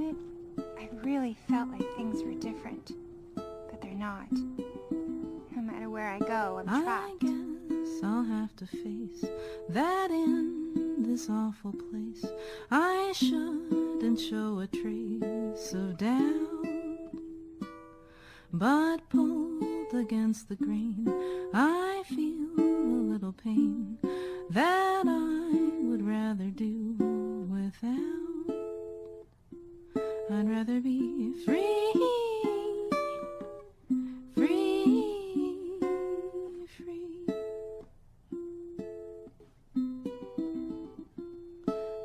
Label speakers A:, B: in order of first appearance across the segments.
A: minute, I really felt like things were different. But they're not. No matter where I go, I'm trapped.
B: I guess I'll have to face that in this awful place I shouldn't show a trace of doubt. But pulled against the grain, I feel a little pain that I would rather do without. I'd rather be free, free, free.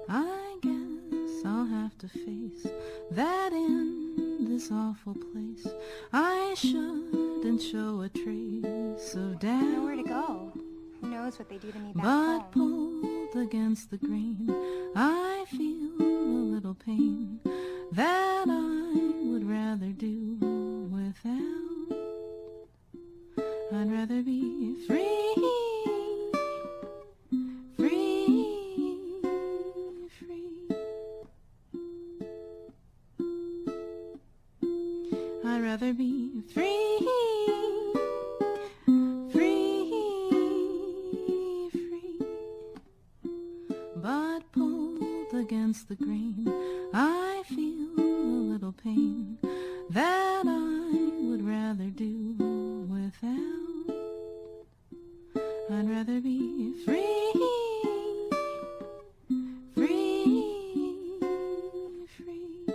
B: I guess I'll have to face that in this awful place I shouldn't show a trace of doubt.
A: Nowhere to go. Who knows what they do to me back
B: But
A: home.
B: pulled against the grain, I feel a little pain that I would rather do without. I'd rather be free, free, free. I'd rather be free, free, free. But pulled against the grain, I feel a little pain that I would rather do without. I'd rather be free, free, free.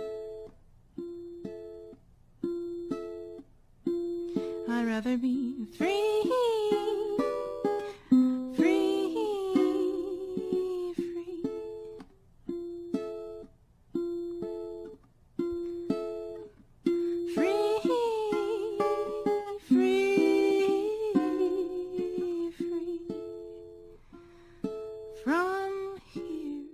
B: I'd rather be free, free, free. Free, free, free. From here.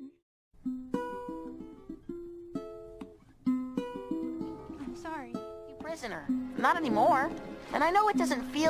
A: I'm sorry.
C: You prisoner. Not anymore. And I know it doesn't feel